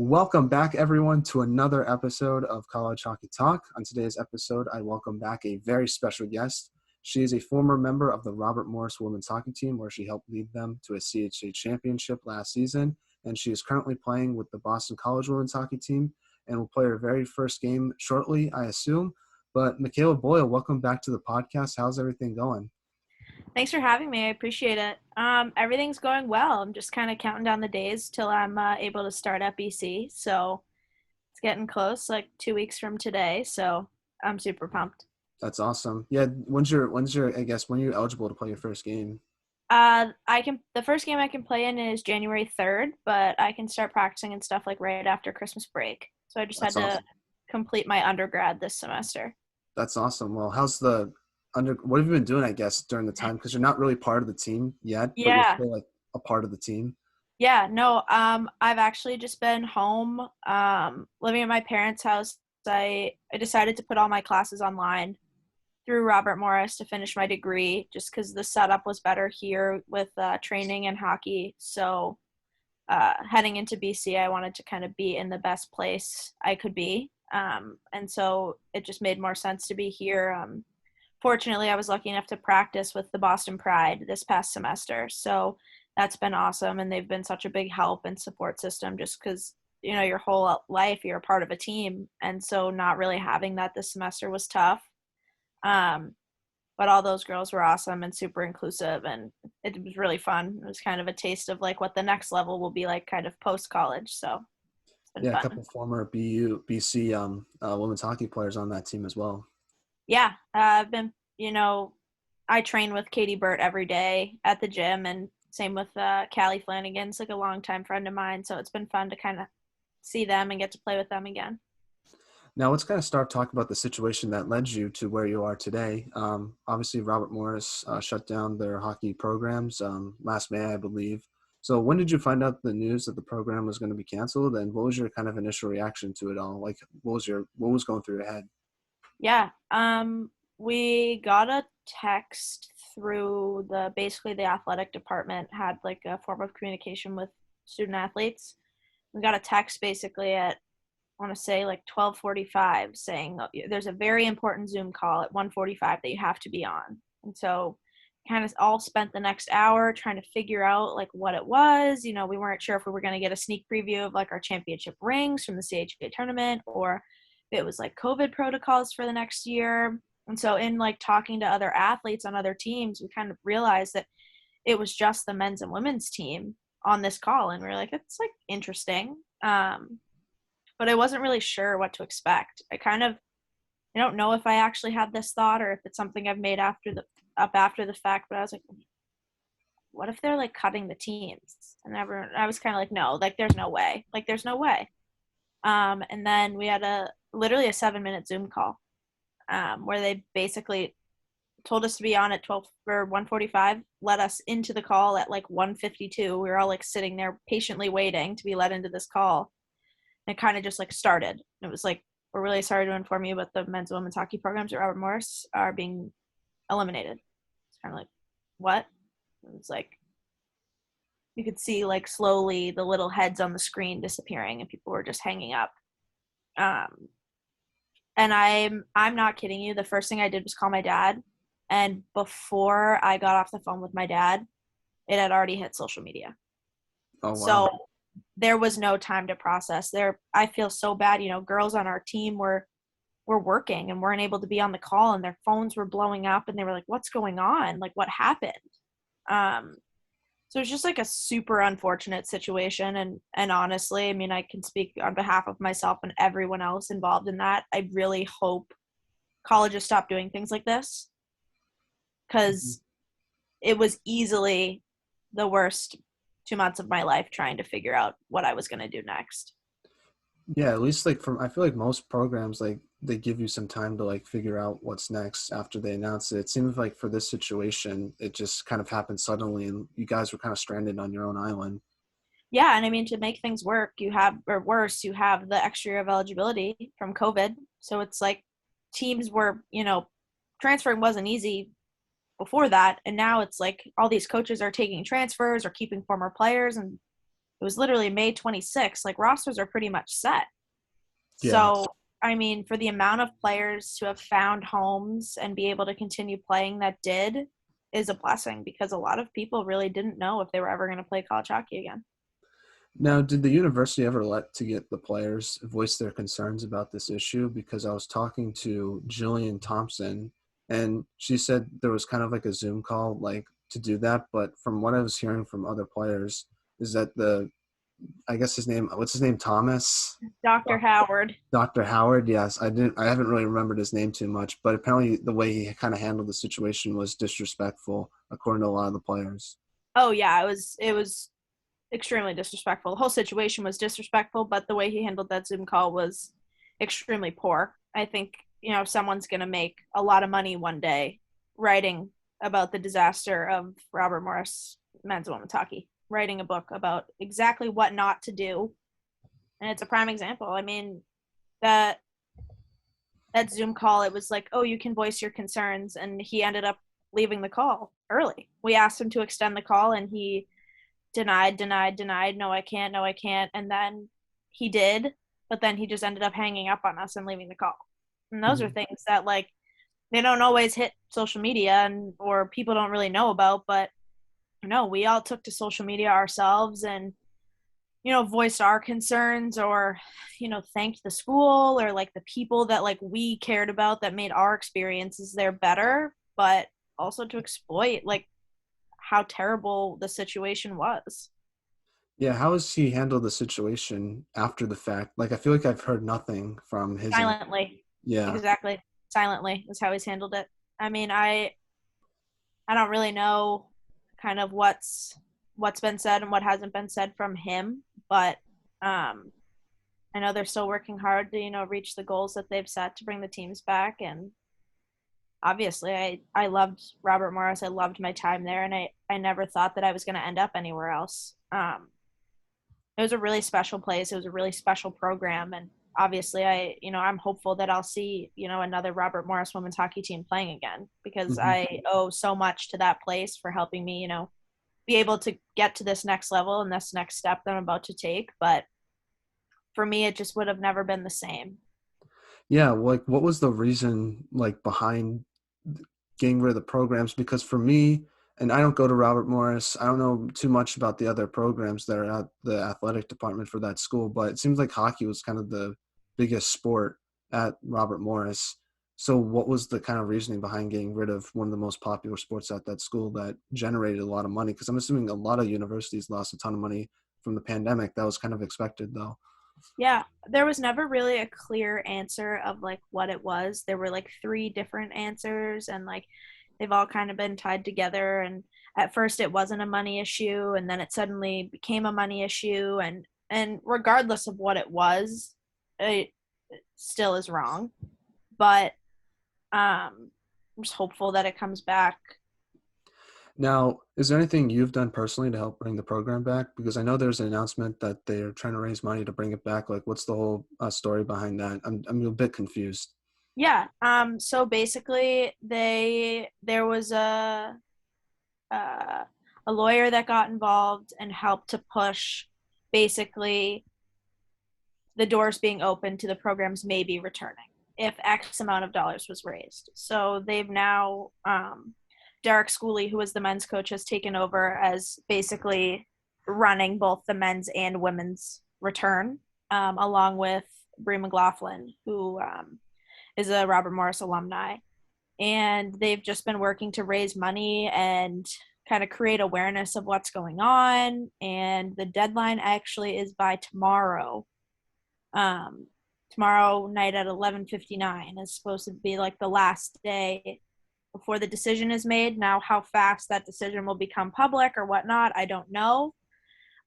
Welcome back, everyone, to another episode of College Hockey Talk. On today's episode, I welcome back a very special guest. She is a former member of the Robert Morris women's hockey team, where she helped lead them to a CHA championship last season, and she is currently playing with the Boston College women's hockey team and will play her very first game shortly, I assume. But Michaela Boyle, welcome back to the podcast. How's everything going? Thanks for having me. I appreciate it. Everything's going well. I'm just kind of counting down the days till I'm able to start at BC. So it's getting close, like 2 weeks from today. So I'm super pumped. That's awesome. Yeah, when are you eligible to play your first game? The first game I can play in is January 3rd, but I can start practicing and stuff like right after Christmas break. So I just had That's to awesome. complete my undergrad this semester. That's awesome. Well, what have you been doing, I guess, during the time? Because you're not really part of the team yet, but you're Yeah. still like a part of the team. Yeah, no, I've actually just been home, living at my parents' house. I decided to put all my classes online through Robert Morris to finish my degree just because the setup was better here with training and hockey. So heading into BC, I wanted to kind of be in the best place I could be. And so it just made more sense to be here. Fortunately, I was lucky enough to practice with the Boston Pride this past semester. So that's been awesome. And they've been such a big help and support system just because, your whole life you're a part of a team. And so not really having that this semester was tough. Um, but all those girls were awesome and super inclusive, and it was really fun. It was kind of a taste of like what the next level will be like kind of post college. So it's been Yeah, a fun. couple former BC women's hockey players on that team as well. Yeah, I've been, I train with Katie Burt every day at the gym, and same with Callie Flanagan. It's like a longtime friend of mine. So it's been fun to kind of see them and get to play with them again. Now, let's kind of start talking about the situation that led you to where you are today. Obviously, Robert Morris shut down their hockey programs last May, I believe. So when did you find out the news that the program was going to be canceled, and what was your kind of initial reaction to it all? Like, what was going through your head? Yeah. We got a text through basically the athletic department had like a form of communication with student athletes. We got a text basically at, I want to say like 12:45 saying there's a very important Zoom call at 1:45 that you have to be on. And so kind of all spent the next hour trying to figure out like what it was. We weren't sure if we were going to get a sneak preview of like our championship rings from the CHA tournament, or if it was like COVID protocols for the next year. And so in like talking to other athletes on other teams, we kind of realized that it was just the men's and women's team on this call. And we were like, it's like interesting. But I wasn't really sure what to expect. I don't know if I actually had this thought or if it's something I've made after the fact, but I was like, what if they're like cutting the teams? And I was kind of like, no, like there's no way. Like there's no way. And then we had literally a 7-minute Zoom call where they basically told us to be on at 12 or 1:45, let us into the call at like 1:52. We were all like sitting there patiently waiting to be let into this call. And it kind of just like started. It was like, we're really sorry to inform you, but the men's and women's hockey programs at Robert Morris are being eliminated. It's kind of like, what? It was like, you could see like slowly the little heads on the screen disappearing and people were just hanging up. Um, and I'm not kidding you. The first thing I did was call my dad. And before I got off the phone with my dad, it had already hit social media. Oh, wow. So there was no time to process. I feel so bad. Girls on our team were working and weren't able to be on the call, and their phones were blowing up, and they were like, "What's going on? Like, what happened?" Um, so it's just like a super unfortunate situation. And honestly, I mean, I can speak on behalf of myself and everyone else involved in that. I really hope colleges stop doing things like this, because it was easily the worst 2 months of my life trying to figure out what I was going to do next. Yeah, at least I feel like most programs, like they give you some time to like figure out what's next after they announce it. It seems like for this situation, it just kind of happened suddenly, and you guys were kind of stranded on your own island. Yeah, and I mean, to make things work, or worse, you have the extra year of eligibility from COVID. So it's like teams were, transferring wasn't easy before that, and now it's like all these coaches are taking transfers or keeping former players, and it was literally May 26th. Like, rosters are pretty much set. Yeah. So, I mean, for the amount of players who have found homes and be able to continue playing that did is a blessing, because a lot of people really didn't know if they were ever going to play college hockey again. Now, did the university ever let to get the players voice their concerns about this issue? Because I was talking to Jillian Thompson, and she said there was kind of like a Zoom call, like to do that. But from what I was hearing from other players, is that I guess what's his name, Thomas, Dr. Howard. Dr. Howard. Yes, I haven't really remembered his name too much, but apparently the way he kind of handled the situation was disrespectful, according to a lot of the players. Oh yeah, it was extremely disrespectful. The whole situation was disrespectful, but the way he handled that Zoom call was extremely poor. I think, someone's going to make a lot of money one day writing about the disaster of Robert Morris men's and women's hockey, writing a book about exactly what not to do. And it's a prime example. I mean, that Zoom call, it was like, oh, you can voice your concerns, and he ended up leaving the call early. We asked him to extend the call, and he denied. No, I can't. No, I can't. And then he did, but then he just ended up hanging up on us and leaving the call. And those are Mhm. things that, like, they don't always hit social media, or people don't really know about. But no, we all took to social media ourselves and voiced our concerns, or thanked the school, or like the people that like we cared about that made our experiences there better, but also to exploit like how terrible the situation was. Yeah, how has he handled the situation after the fact? Like, I feel like I've heard nothing from his end. Silently. Yeah. Exactly. Silently is how he's handled it. I mean, I don't really know kind of what's been said and what hasn't been said from him, but um I know they're still working hard to, reach the goals that they've set to bring the teams back. And obviously I loved Robert Morris. I loved my time there, and I never thought that I was going to end up anywhere else. It was a really special place. It was a really special program. And obviously I'm hopeful that I'll see, another Robert Morris women's hockey team playing again, because Hmm. I owe so much to that place for helping me, be able to get to this next level and this next step that I'm about to take. But for me, it just would have never been the same. Yeah, like what was the reason like behind getting rid of the programs? Because for me, and I don't go to Robert Morris, I don't know too much about the other programs that are at the athletic department for that school, but it seems like hockey was kind of the biggest sport at Robert Morris. So what was the kind of reasoning behind getting rid of one of the most popular sports at that school that generated a lot of money? Because I'm assuming a lot of universities lost a ton of money from the pandemic. That was kind of expected though. Yeah, there was never really a clear answer of like what it was. There were like three different answers, and like they've all kind of been tied together. And at first it wasn't a money issue, and then it suddenly became a money issue, and regardless of what it was, it still is wrong. But I'm just hopeful that it comes back. Now, is there anything you've done personally to help bring the program back? Because I know there's an announcement that they're trying to raise money to bring it back. Like, what's the whole story behind that? I'm a bit confused. Yeah. So basically, there was uh, a lawyer that got involved and helped to push basically the doors being open to the programs maybe returning if X amount of dollars was raised. So they've now, Derek Schooley, who was the men's coach, has taken over as basically running both the men's and women's return, along with Brie McLaughlin, who is a Robert Morris alumni. And they've just been working to raise money and kind of create awareness of what's going on. And the deadline actually is by tomorrow. um Tomorrow night at 11:59 is supposed to be like the last day before the decision is made. Now how fast that decision will become public or whatnot, I don't know.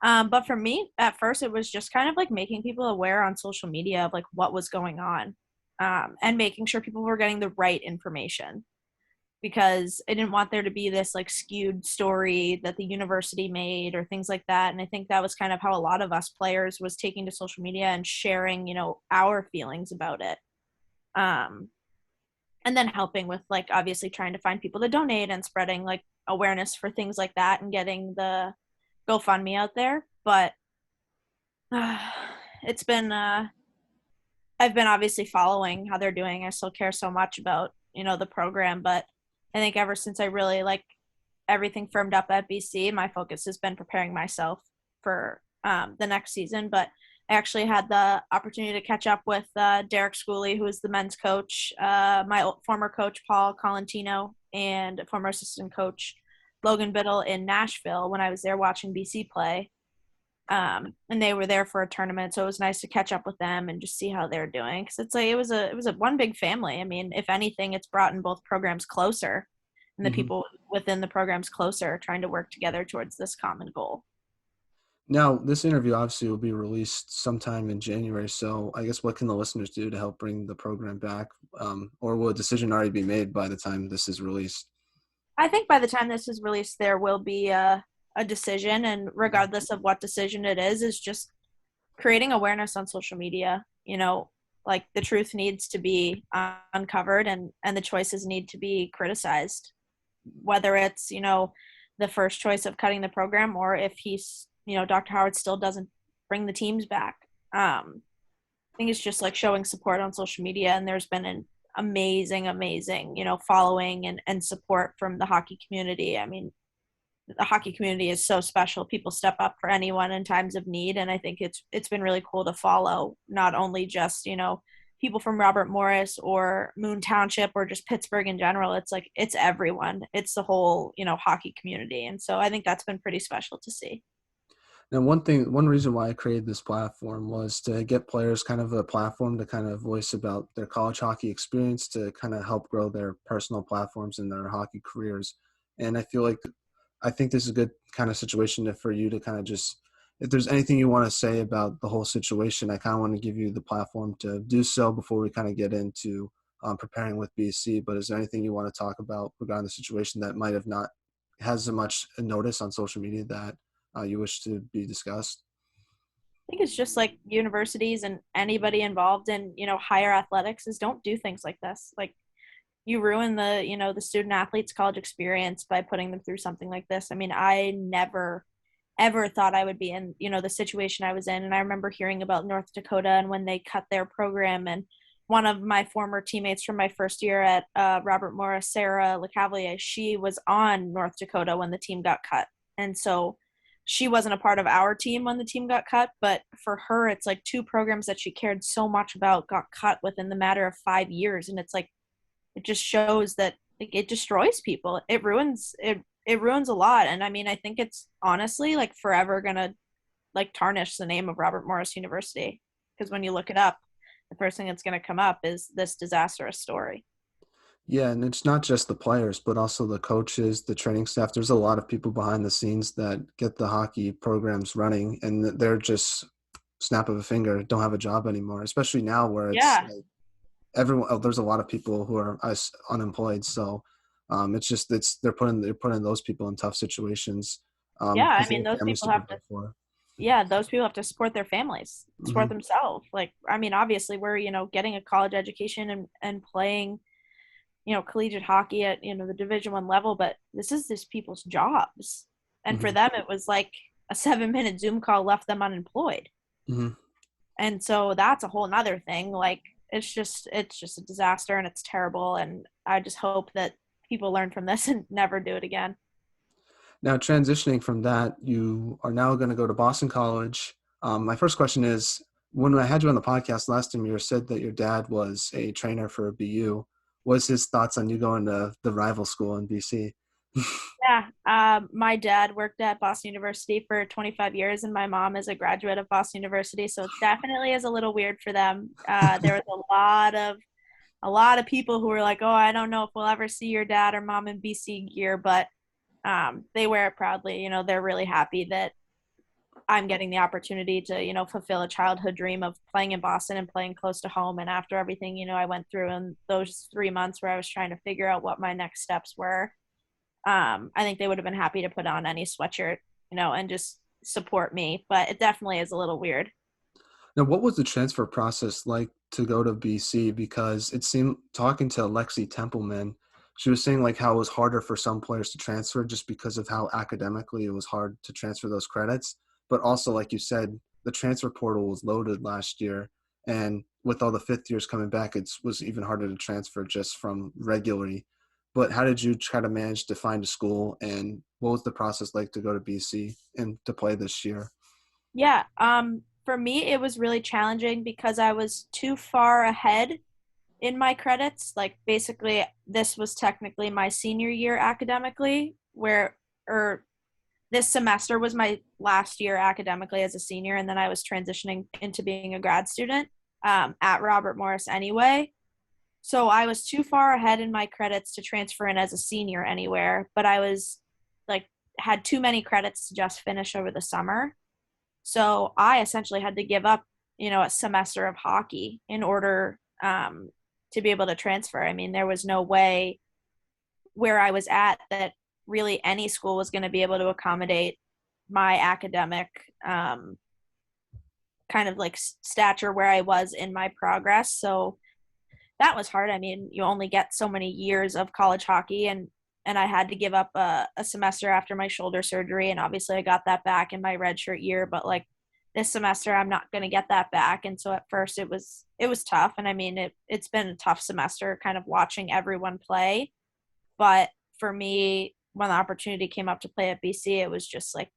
But for me at first it was just kind of like making people aware on social media of like what was going on, and making sure people were getting the right information, because I didn't want there to be this like skewed story that the university made or things like that. And I think that was kind of how a lot of us players was taking to social media and sharing, our feelings about it. Um, and then helping with like obviously trying to find people to donate and spreading like awareness for things like that and getting the GoFundMe out there. But It's been I've been obviously following how they're doing. I still care so much about, the program, but I think ever since I really like everything firmed up at BC, my focus has been preparing myself for the next season. But I actually had the opportunity to catch up with Derek Schooley, who is the men's coach, my former coach, Paul Colantino, and former assistant coach, Logan Biddle in Nashville when I was there watching BC play. And they were there for a tournament, so it was nice to catch up with them and just see how they're doing. Because it's like it was a one big family. I mean, if anything, it's brought in both programs closer, and the Hmm. people within the programs closer trying to work together towards this common goal. Now, this interview obviously will be released sometime in January. So, I guess what can the listeners do to help bring the program back, or will a decision already be made by the time this is released? I think by the time this is released, there will be a decision, and regardless of what decision it is just creating awareness on social media. Like the truth needs to be uncovered, and the choices need to be criticized, whether it's the first choice of cutting the program, or if he's Dr. Howard still doesn't bring the teams back. I think it's just like showing support on social media, and there's been an amazing following and support from the hockey community. I mean, the hockey community is so special. People step up for anyone in times of need, and I think it's been really cool to follow not only just people from Robert Morris or Moon Township or just Pittsburgh in general. It's like it's everyone. It's the whole hockey community, and so I think that's been pretty special to see. Now, one reason why I created this platform was to get players kind of a platform to kind of voice about their college hockey experience to kind of help grow their personal platforms in their hockey careers. And I think this is a good kind of situation for you to kind of just, if there's anything you want to say about the whole situation, I kind of want to give you the platform to do so before we kind of get into preparing with BC. But is there anything you want to talk about regarding the situation that might have not has as much notice on social media that you wish to be discussed? I think it's just like universities and anybody involved in higher athletics is don't do things like this. Like you ruin the student athlete's college experience by putting them through something like this. I mean, I never ever thought I would be in the situation I was in, and I remember hearing about North Dakota and when they cut their program, and one of my former teammates from my first year at Robert Morris, Sarah LeCavalier, she was on North Dakota when the team got cut, and so she wasn't a part of our team when the team got cut, but for her it's like two programs that she cared so much about got cut within the matter of 5 years, and it's like it just shows that like it destroys people. It ruins a lot, and I mean I think it's honestly like forever gonna like tarnish the name of Robert Morris University, because when you look it up, the first thing that's going to come up is this disastrous story. Yeah, and it's not just the players, but also the coaches, the training staff. There's a lot of people behind the scenes that get the hockey programs running, and they're just snap of a finger don't have a job anymore. Especially now, where it's Yeah, like everyone. There's a lot of people who are unemployed, so it's just they're putting those people in tough situations yeah, I because they mean have those families people to have to provide for. yeah, those people have to support their families, support Hmm. themselves. Like I mean obviously we're getting a college education and playing collegiate hockey at the Division 1 level, but this is just people's jobs, and for Hmm. them it was like a 7-minute Zoom call left them unemployed. Hmm. And so that's a whole nother thing. Like it's just a disaster, and it's terrible, and I just hope that people learn from this and never do it again. Now, transitioning from that, you are now going to go to Boston College. My first question is, when I had you on the podcast last time, you said that your dad was a trainer for BU. What's his thoughts on you going to the rival school in BC? Yeah, my dad worked at Boston University for 25 years, and my mom is a graduate of Boston University, so it definitely is a little weird for them. There was a lot of people who were like, "Oh, I don't know if we'll ever see your dad or mom in BC gear," but they wear it proudly. They're really happy that I'm getting the opportunity to, fulfill a childhood dream of playing in Boston and playing close to home. And after everything, I went through in those 3 months where I was trying to figure out what my next steps were, I think they would have been happy to put on any sweatshirt, and just support me. But it definitely is a little weird. Now, what was the transfer process like to go to BC? Because it seemed, talking to Lexi Templeman, she was saying like how it was harder for some players to transfer just because of how academically it was hard to transfer those credits. But also, like you said, the transfer portal was loaded last year, and with all the fifth years coming back, it was even harder to transfer just from regularly. But how did you try to manage to find a school, and what was the process like to go to BC and to play this year? Yeah, for me, it was really challenging because I was too far ahead in my credits. Like, basically, this was technically my senior year academically, or this semester was my last year academically as a senior, and then I was transitioning into being a grad student at Robert Morris anyway. So I was too far ahead in my credits to transfer in as a senior anywhere, but I was like had too many credits to just finish over the summer. So I essentially had to give up, a semester of hockey in order to be able to transfer. I mean, there was no way where I was at that really any school was going to be able to accommodate my academic kind of like stature where I was in my progress. So that was hard. I mean, you only get so many years of college hockey, and I had to give up a semester after my shoulder surgery, and obviously I got that back in my redshirt year. But like this semester, I'm not going to get that back, and so at first it was tough. And I mean, it's been a tough semester, kind of watching everyone play. But for me, when the opportunity came up to play at BC, it was just like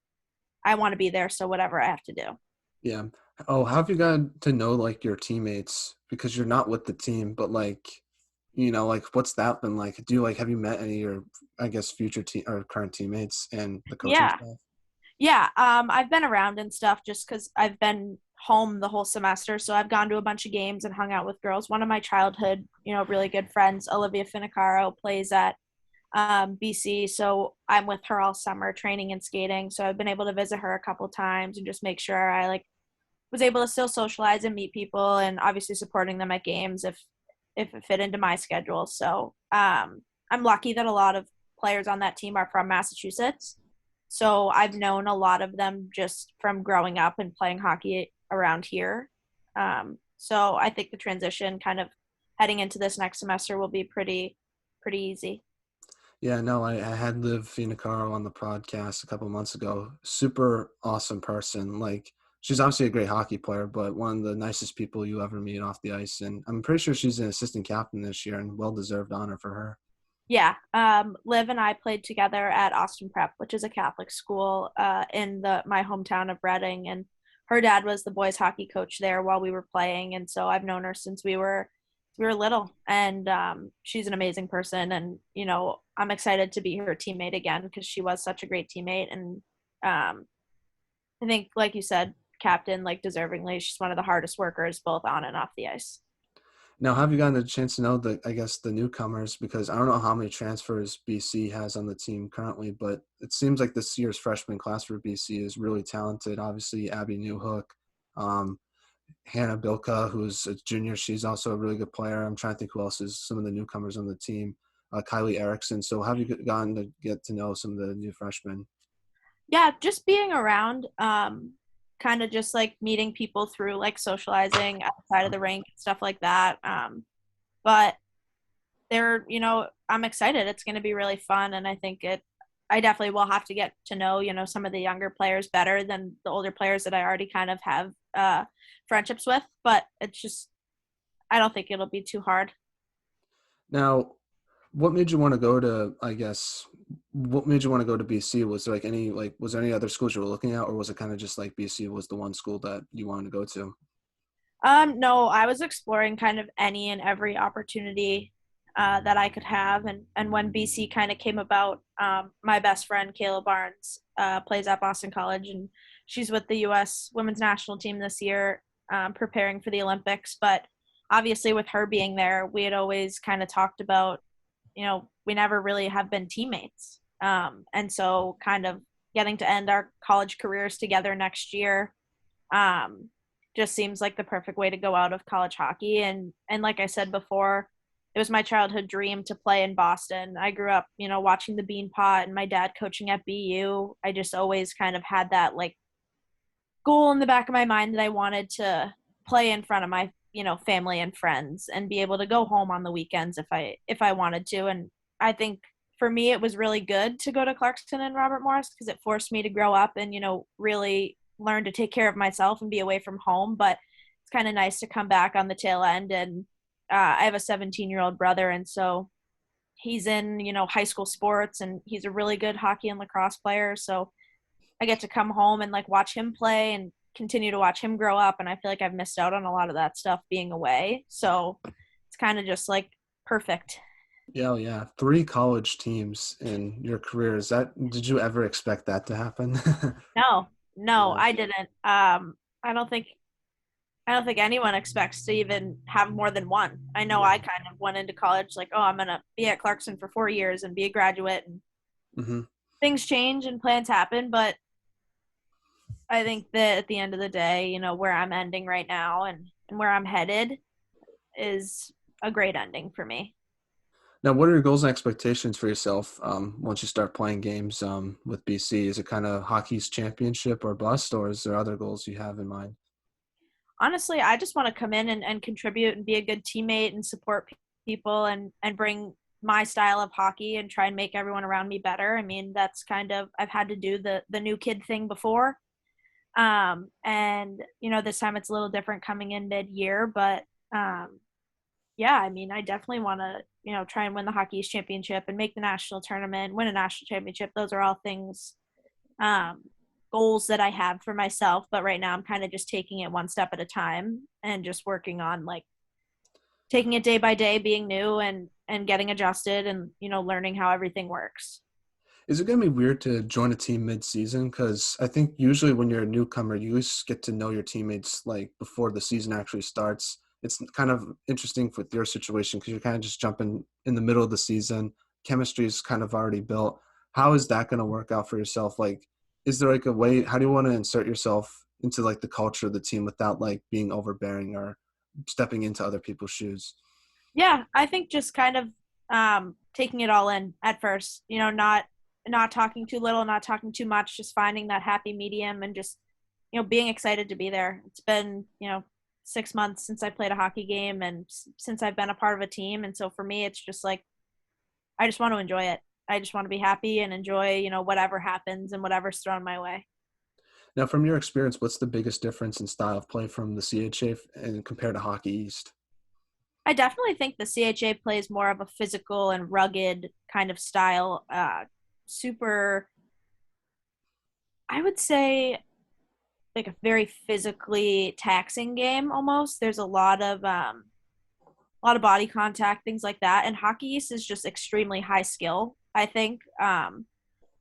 I want to be there, so whatever I have to do. Yeah. Oh, how have you gotten to know like your teammates because you're not with the team, but like, like what's that been like? Do you like have you met any of your I guess future team or current teammates and the coaching Yeah, staff? yeah. I've been around and stuff just because I've been home the whole semester, so I've gone to a bunch of games and hung out with girls. One of my childhood, really good friends, Olivia Finicaro, plays at BC, so I'm with her all summer training and skating. So I've been able to visit her a couple times and just make sure I like was able to still socialize and meet people, and obviously supporting them at games if it fit into my schedule. So I'm lucky that a lot of players on that team are from Massachusetts. So I've known a lot of them just from growing up and playing hockey around here. So I think the transition kind of heading into this next semester will be pretty easy. Yeah, no, I had Liv Finicaro on the podcast a couple months ago. Super awesome person. Like she's obviously a great hockey player, but one of the nicest people you ever meet off the ice. And I'm pretty sure she's an assistant captain this year, and well deserved honor for her. Yeah, Liv and I played together at Austin Prep, which is a Catholic school in the my hometown of Reading, and her dad was the boys hockey coach there while we were playing, and so I've known her since we were little, and she's an amazing person, and I'm excited to be her teammate again because she was such a great teammate, and I think, like you said, captain, like deservingly, she's one of the hardest workers both on and off the ice. Now, have you gotten a chance to know I guess the newcomers? Because I don't know how many transfers BC has on the team currently, but it seems like this year's freshman class for BC is really talented. Obviously, Abby Newhook, um, Hannah Bilka, who's a junior, she's also a really good player. I'm trying to think who else is some of the newcomers on the team. Kylie Erickson. So have you gotten to get to know some of the new freshmen? Yeah, just being around, kind of just like meeting people through like socializing outside of the rink and stuff like that. But I'm excited. It's going to be really fun. And I definitely will have to get to know, some of the younger players better than the older players that I already kind of have friendships with. But I don't think it'll be too hard. Now, what made you want to go to, I guess, what made you want to go to BC? Was there was there any other schools you were looking at, or was it kind of just like BC was the one school that you wanted to go to? No, I was exploring kind of any and every opportunity that I could have, and when BC kind of came about, my best friend Cayla Barnes plays at Boston College, and she's with the U.S. Women's National Team this year, preparing for the Olympics. But obviously, with her being there, we had always kind of talked about, we never really have been teammates, and so kind of getting to end our college careers together next year. Um, just seems like the perfect way to go out of college hockey. And like I said before, it was my childhood dream to play in Boston. I grew up, watching the Bean Pot and my dad coaching at BU. I just always kind of had that like goal in the back of my mind that I wanted to play in front of my, family and friends and be able to go home on the weekends if I wanted to. And I think for me it was really good to go to Clarkson and Robert Morris because it forced me to grow up and, really learn to take care of myself and be away from home. But it's kind of nice to come back on the tail end. And I have a 17-year-old brother, and so he's in, high school sports, and he's a really good hockey and lacrosse player. So I get to come home and like watch him play and continue to watch him grow up. And I feel like I've missed out on a lot of that stuff being away. So it's kind of just like perfect. Yeah, oh, yeah. 3 college teams in your career. Did you ever expect that to happen? No, no, Yeah. I didn't. I don't think anyone expects to even have more than one. I know I Yeah. kind of went into college like, oh, I'm gonna be at Clarkson for 4 years and be a graduate, and Hmm. things change and plans happen. But I think that at the end of the day, where I'm ending right now and where I'm headed is a great ending for me. Now, what are your goals and expectations for yourself once you start playing games with BC? Is it kind of hockey's championship or bust, or is there other goals you have in mind? Honestly, I just want to come in and contribute and be a good teammate and support people and bring my style of hockey and try and make everyone around me better. I mean, that's kind of, I've had to do the new kid thing before. And this time it's a little different coming in mid-year, but yeah, I mean, I definitely want to, try and win the Hockey East Championship and make the national tournament, win a national championship. Those are all things, um, goals that I have for myself. But right now, I'm kind of just taking it one step at a time and just working on like taking it day by day, being new and getting adjusted and learning how everything works. Is it going to be weird to join a team mid-season? Because I think usually when you're a newcomer, you just get to know your teammates like before the season actually starts. It's kind of interesting with your situation because you're kind of just jumping in the middle of the season. Chemistry is kind of already built. How is that going to work out for yourself? Like, is there like a way? How do you want to insert yourself into like the culture of the team without like being overbearing or stepping into other people's shoes? Yeah, I think just kind of taking it all in at first, not talking too little, not talking too much, just finding that happy medium and just being excited to be there. It's been 6 months since I played a hockey game and since I've been a part of a team, and so for me, it's just like I just want to enjoy it. I just want to be happy and enjoy whatever happens and whatever's thrown my way. Now, from your experience, what's the biggest difference in style of play from the CHA and compared to Hockey East? I definitely think the CHA plays more of a physical and rugged kind of style. Super, I would say, like a very physically taxing game almost. There's a lot of body contact, things like that. And Hockey East is just extremely high skill, I think.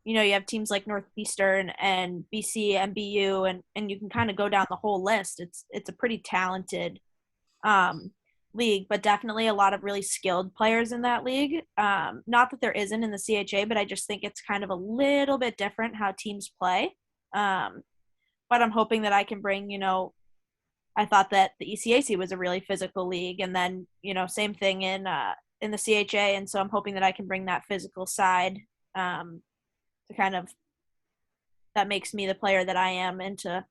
You have teams like Northeastern and BC and BU, and you can kind of go down the whole list. It's a pretty talented um, league, but definitely a lot of really skilled players in that league. Not that there isn't in the CHA, but I just think it's kind of a little bit different how teams play. Um, but I'm hoping that I can bring, I thought that the ECAC was a really physical league, and then same thing in the CHA, and so I'm hoping that I can bring that physical side to kind of that makes me the player that I am into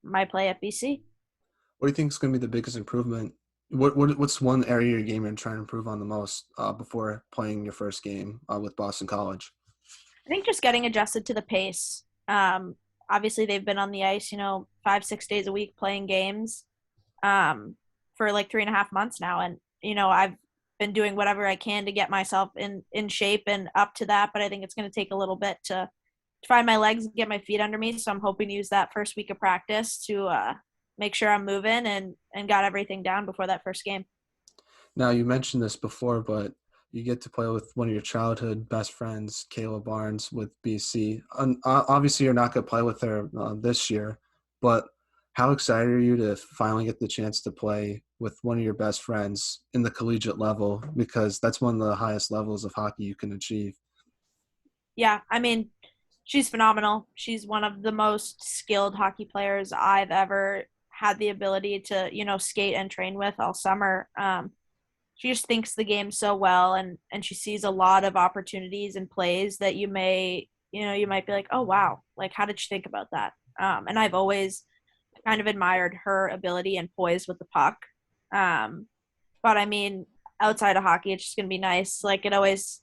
my play at BC. What do you think is going to be the biggest improvement? What's one area of your game you're trying to improve on the most before playing your first game with Boston College? I think just getting adjusted to the pace. Obviously, they've been on the ice, 5, 6 days a week playing games for like 3.5 months now, and I've been doing whatever I can to get myself in shape and up to that. But I think it's going to take a little bit to find my legs and get my feet under me. So I'm hoping to use that first week of practice to make sure I'm moving and got everything down before that first game. Now, you mentioned this before, but you get to play with one of your childhood best friends, Cayla Barnes, with BC. Obviously, you're not going to play with her this year, but how excited are you to finally get the chance to play with one of your best friends in the collegiate level? Because that's one of the highest levels of hockey you can achieve. Yeah, I mean, she's phenomenal. She's one of the most skilled hockey players I've ever had the ability to, skate and train with all summer. She just thinks the game so well, and she sees a lot of opportunities and plays that you might be like, oh wow, like how did she think about that? And I've always kind of admired her ability and poise with the puck. Um, but I mean, outside of hockey, it's just gonna be nice. Like it always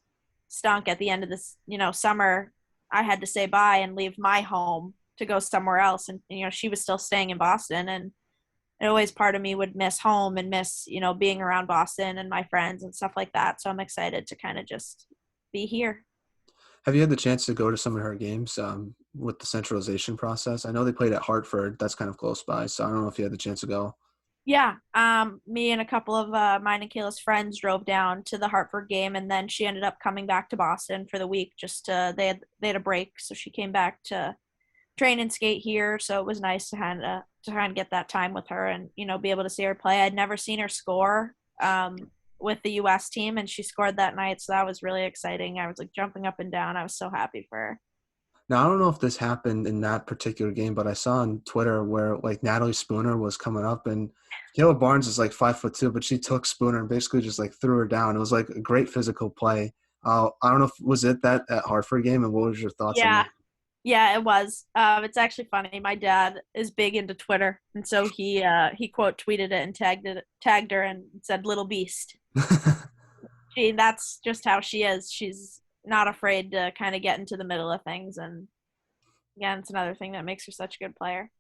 stunk at the end of this, summer. I had to say bye and leave my home to go somewhere else, and she was still staying in Boston, and always part of me would miss home and miss being around Boston and my friends and stuff like that. So I'm excited to kind of just be here. Have you had the chance to go to some of her games with the centralization process? I know they played at Hartford. That's kind of close by. So I don't know if you had the chance to go. Yeah, me and a couple of mine and Kayla's friends drove down to the Hartford game, and then she ended up coming back to Boston for the week. Just they had a break, so she came back to train and skate here. So it was nice to kind of get that time with her and be able to see her play. I'd never seen her score with the U.S. team, and she scored that night, so that was really exciting. I was like jumping up and down. I was so happy for her. Now, I don't know if this happened in that particular game, but I saw on Twitter where like Natalie Spooner was coming up and Cayla Barnes is like 5'2", but she took Spooner and basically just like threw her down. It was like a great physical play. I don't know if was it that at Hartford game, and what was your thoughts on Yeah, that? yeah, it was. It's actually funny. My dad is big into Twitter, and so he quote tweeted it and tagged her and said "little beast." That's just how she is. She's not afraid to kind of get into the middle of things, and again, it's another thing that makes her such a good player.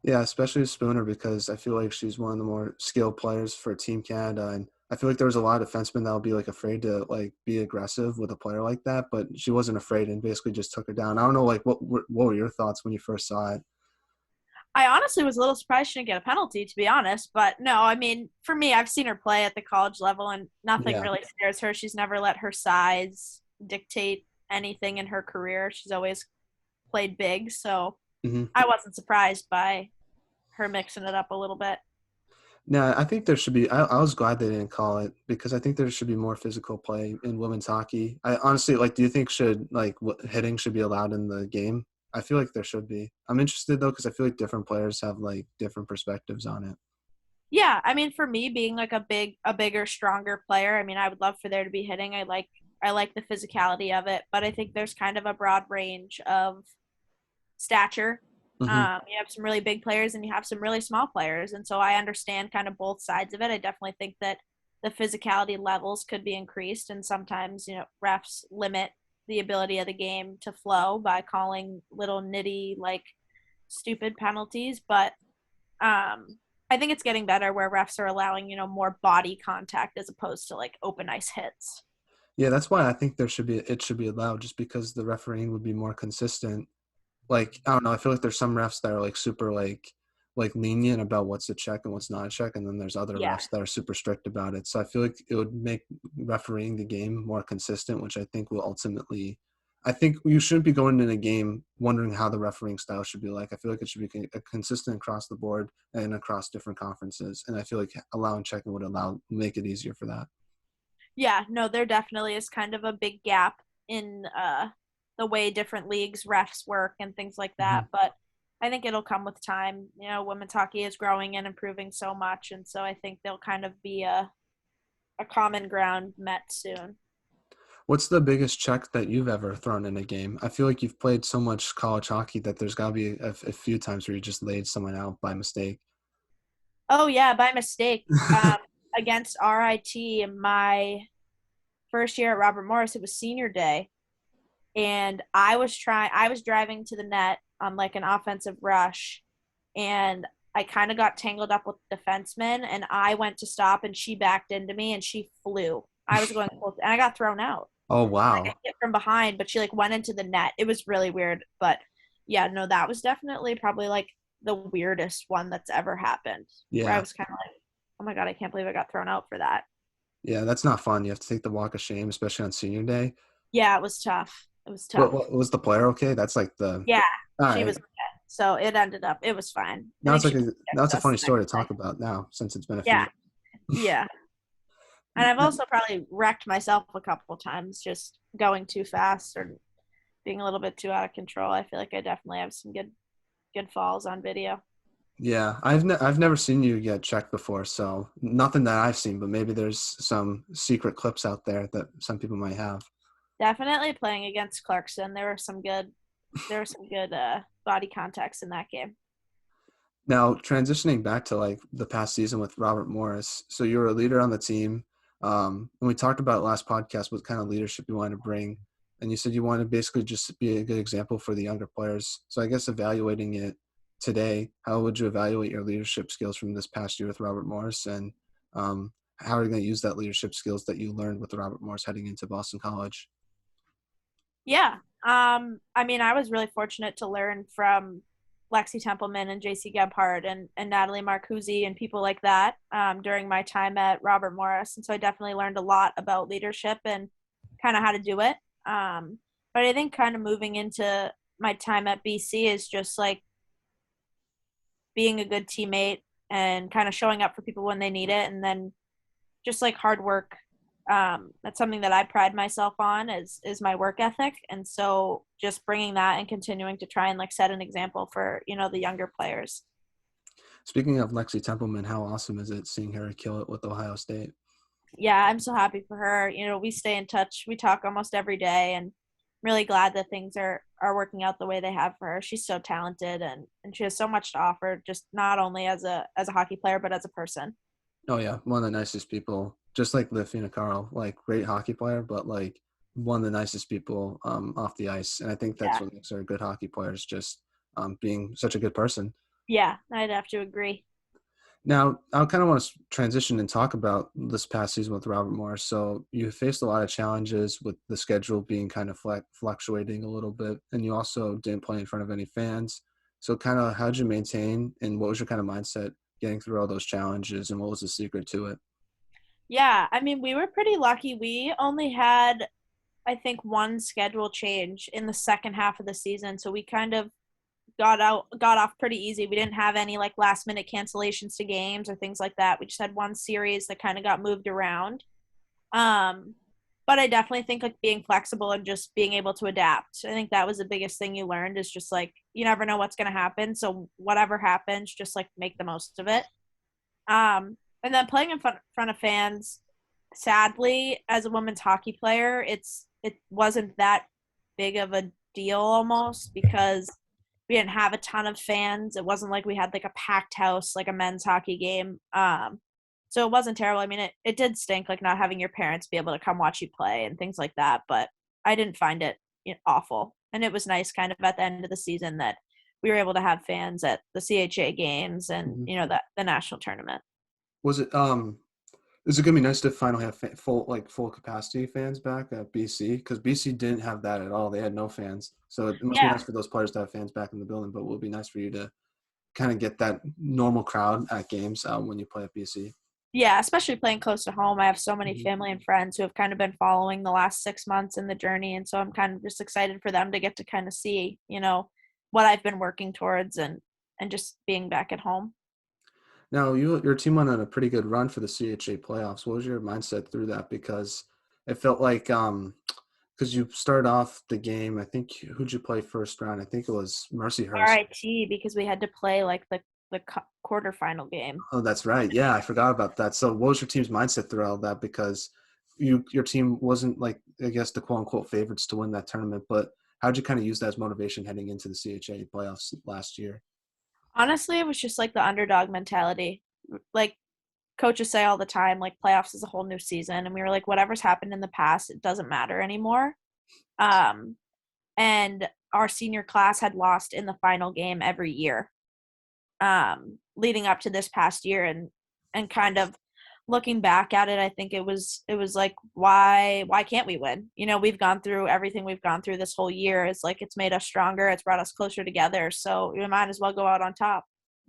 Yeah, especially Spooner because I feel like she's one of the more skilled players for Team Canada, and I feel like there was a lot of defensemen that would be like afraid to like be aggressive with a player like that, but she wasn't afraid and basically just took her down. I don't know, like what were your thoughts when you first saw it? I honestly was a little surprised she didn't get a penalty, to be honest. But no, I mean, for me, I've seen her play at the college level, and nothing Yeah. really scares her. She's never let her size dictate anything in her career. She's always played big, so hmm I wasn't surprised by her mixing it up a little bit. No, I think there should be. I was glad they didn't call it because I think there should be more physical play in women's hockey. I honestly like. Do you think should like hitting should be allowed in the game? I feel like there should be. I'm interested though because I feel like different players have like different perspectives on it. Yeah, I mean, for me, being like a bigger, stronger player, I mean, I would love for there to be hitting. I like the physicality of it, but I think there's kind of a broad range of stature. hmm You have some really big players and you have some really small players. And so I understand kind of both sides of it. I definitely think that the physicality levels could be increased. And sometimes, refs limit the ability of the game to flow by calling little nitty, like stupid penalties. But I think it's getting better where refs are allowing, more body contact as opposed to like open ice hits. Yeah, that's why I think it should be allowed just because the refereeing would be more consistent. Like I don't know, I feel like there's some refs that are like super like lenient about what's a check and what's not a check, and then there's other Yeah. refs that are super strict about it. So I feel like it would make refereeing the game more consistent, which I think will ultimately. I think you shouldn't be going in a game wondering how the refereeing style should be like. I feel like it should be consistent across the board and across different conferences, and I feel like allowing checking would make it easier for that. Yeah, no, there definitely is kind of a big gap in the way different leagues refs work and things like Mhm. that. But I think it'll come with time. Women's hockey is growing and improving so much, and so I think there'll kind of be a common ground met soon. What's the biggest check that you've ever thrown in a game? I feel like you've played so much college hockey that there's got to be a few times where you just laid someone out by mistake. Oh yeah, by mistake. Against RIT in my first year at Robert Morris, it was senior day, and I was driving to the net on like an offensive rush, and I kind of got tangled up with the defenseman, and I went to stop and she backed into me and she flew. I was going full, and I got thrown out. Oh, Like I wow. hit from behind, but she like went into the net. It was really weird, but yeah, no, that was definitely probably like the weirdest one that's ever happened. Where I Yeah. was kind of like, oh my god, I can't believe I got thrown out for that. Yeah, that's not fun. You have to take the walk of shame, especially on senior day. Yeah, it was tough. It was What, tough. what was the player okay? That's like the Yeah, all she right. was okay. So it was fine. I think she Now it's texted a us funny the next story to day. talk about now since it's been a few Yeah, years. yeah. And I've also probably wrecked myself a couple times just going too fast or being a little bit too out of control. I feel like I definitely have some good falls on video. Yeah, I've never seen you get checked before, so nothing that I've seen, but maybe there's some secret clips out there that some people might have. Definitely playing against Clarkson. There were some good body contacts in that game. Now, transitioning back to like the past season with Robert Morris, so you were a leader on the team, and we talked about last podcast what kind of leadership you wanted to bring. and you said you want to basically just be a good example for the younger players. So I guess evaluating it today, how would you evaluate your leadership skills from this past year with Robert Morris, and how are you going to use that leadership skills that you learned with Robert Morris heading into Boston College? Yeah. I mean, I was really fortunate to learn from Lexi Templeman and JC Gebhardt and Natalie Marcuzzi and people like that during my time at Robert Morris. And so I definitely learned a lot about leadership and kind of how to do it. But I think kind of moving into my time at BC is just like being a good teammate and kind of showing up for people when they need it, and then just like hard work. That's something that I pride myself on is my work ethic, and so just bringing that and continuing to try and like set an example for the younger players. Speaking of Lexi Templeman, how awesome is it seeing her kill it with Ohio State? Yeah, I'm so happy for her. We stay in touch. We talk almost every day, and really glad that things are working out the way they have for her. She's so talented, and she has so much to offer, just not only as a hockey player but as a person. Oh yeah, one of the nicest people. Just like Lifina Carl, like great hockey player, but like one of the nicest people off the ice. And I think that's Yeah. what makes her a good hockey player is just being such a good person. Yeah, I'd have to agree. Now, I kind of want to transition and talk about this past season with Robert Morris. So you faced a lot of challenges with the schedule being kind of fluctuating a little bit, and you also didn't play in front of any fans. So kind of how'd you maintain, and what was your kind of mindset getting through all those challenges, and what was the secret to it? Yeah, I mean, we were pretty lucky. We only had, I think, one schedule change in the second half of the season, so we kind of got off pretty easy. We didn't have any like last minute cancellations to games or things like that. We just had one series that kind of got moved around. Um, but I definitely think like being flexible and just being able to adapt. I think that was the biggest thing you learned is just like you never know what's going to happen. So whatever happens, just like make the most of it. And then playing in front of fans, sadly, as a women's hockey player, it wasn't that big of a deal almost because we didn't have a ton of fans. It wasn't like we had like a packed house like a men's hockey game. So it wasn't terrible. I mean, it did stink like not having your parents be able to come watch you play and things like that, but I didn't find it awful. And it was nice kind of at the end of the season that we were able to have fans at the CHA games and Mhm. that the national tournament. Was it is it gonna be nice to finally have full capacity fans back at BC? Because BC didn't have that at all. They had no fans, so it must be Yeah. nice for those players to have fans back in the building. But it will be nice for you to kind of get that normal crowd at games when you play at BC. Yeah, especially playing close to home. I have so many Mhm. family and friends who have kind of been following the last 6 months in the journey. And so I'm kind of just excited for them to get to kind of see, what I've been working towards and just being back at home. Now, your team went on a pretty good run for the CHA playoffs. What was your mindset through that? Because it felt like because you started off the game. I think who'd you play first round? I think it was Mercyhurst. RIT because we had to play like the quarterfinal game. Oh, that's right. Yeah, I forgot about that. So, what was your team's mindset through all that? Because your team wasn't like I guess the quote unquote favorites to win that tournament, but how'd you kind of use that as motivation heading into the CHA playoffs last year? Honestly, it was just like the underdog mentality. Like coaches say all the time, like playoffs is a whole new season. And we were like, whatever's happened in the past, it doesn't matter anymore. Um, and our senior class had lost in the final game every year leading up to this past year, and kind of looking back at it, I think it was like why can't we win? We've gone through everything we've gone through this whole year. It's like it's made us stronger, it's brought us closer together, so we might as well go out on top.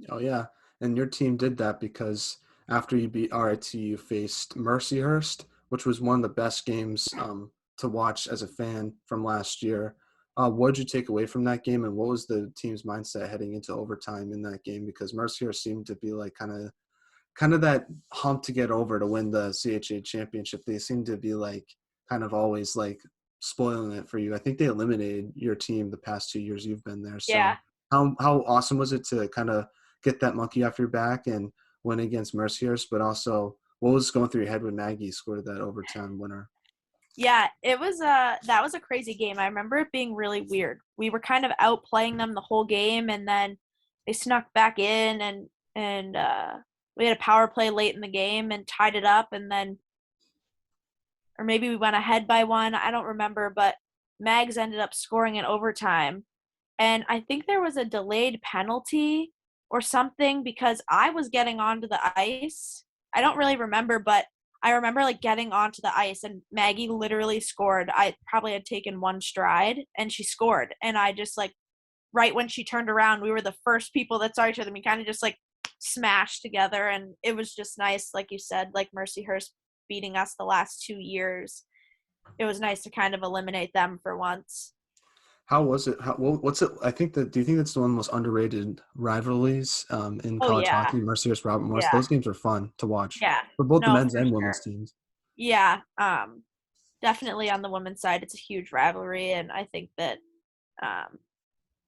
Oh yeah, and your team did that because after you beat RIT, you faced Mercyhurst, which was one of the best games to watch as a fan from last year. What did you take away from that game, and what was the team's mindset heading into overtime in that game? Because Mercyhurst seemed to be like kind of that hump to get over to win the CHA championship. They seem to be like kind of always like spoiling it for you. I think they eliminated your team the past 2 years you've been there. Yeah. So how awesome was it to kind of get that monkey off your back and win against Mercyhurst, but also what was going through your head when Maggie scored that overtime winner? Yeah, it was that was a crazy game. I remember it being really weird. We were kind of outplaying them the whole game, and then they snuck back in, and we had a power play late in the game and tied it up, and then or maybe we went ahead by one. I don't remember, but Mags ended up scoring in overtime. And I think there was a delayed penalty or something because I was getting onto the ice. I don't really remember, but I remember like getting onto the ice and Maggie literally scored. I probably had taken one stride and she scored. And I just like right when she turned around, we were the first people that saw each other. We kind of just like smashed together, and it was just nice, like you said, like Mercyhurst beating us the last 2 years. It was nice to kind of eliminate them for once. How was it? What's it? I think that. Do you think that's one of the most underrated rivalries in Oh college yeah, hockey? Mercyhurst, Robert Morris. yeah, Those games are fun to watch yeah. for both the No, men's for and women's sure. teams. Yeah, definitely on the women's side, it's a huge rivalry, and I think that um,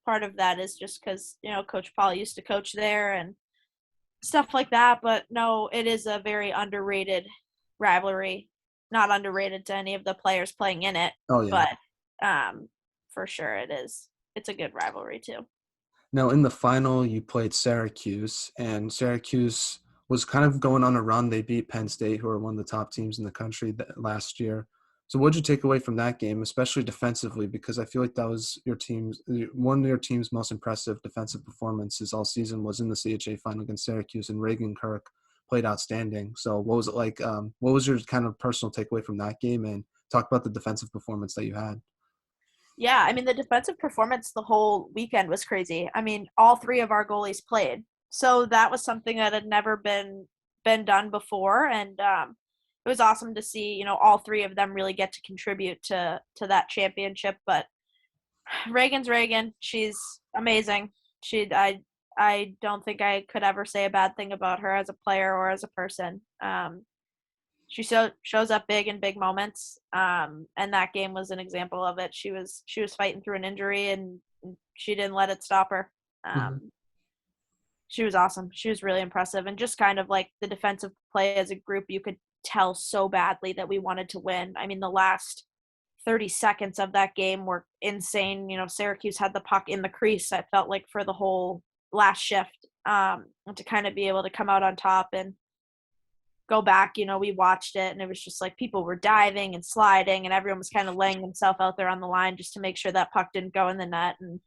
part of that is just because Coach Paul used to coach there and stuff like that. But no, it is a very underrated rivalry. Not underrated to any of the players playing in it, Oh yeah. but um, for sure it is. It's a good rivalry too. Now, in the final, you played Syracuse, and Syracuse was kind of going on a run. They beat Penn State, who are one of the top teams in the country last year. So, what did you take away from that game, especially defensively? Because I feel like that was one of your team's most impressive defensive performances all season was in the CHA final against Syracuse, and Reagan Kirk played outstanding. So, what was it like? What was your kind of personal takeaway from that game, and talk about the defensive performance that you had? Yeah, I mean the defensive performance the whole weekend was crazy. I mean, all three of our goalies played. So that was something that had never been done before, and it was awesome to see, all three of them really get to contribute to that championship. But Reagan's Reagan. She's amazing. I don't think I could ever say a bad thing about her as a player or as a person. She shows up big in big moments, and that game was an example of it. She was fighting through an injury, and she didn't let it stop her. Mm-hmm. She was awesome. She was really impressive, and just kind of like the defensive play as a group, you could tell so badly that we wanted to win. I mean, the last 30 seconds of that game were insane. Syracuse had the puck in the crease, I felt like, for the whole last shift, and to kind of be able to come out on top and go back, we watched it and it was just like people were diving and sliding and everyone was kind of laying themselves out there on the line just to make sure that puck didn't go in the net. And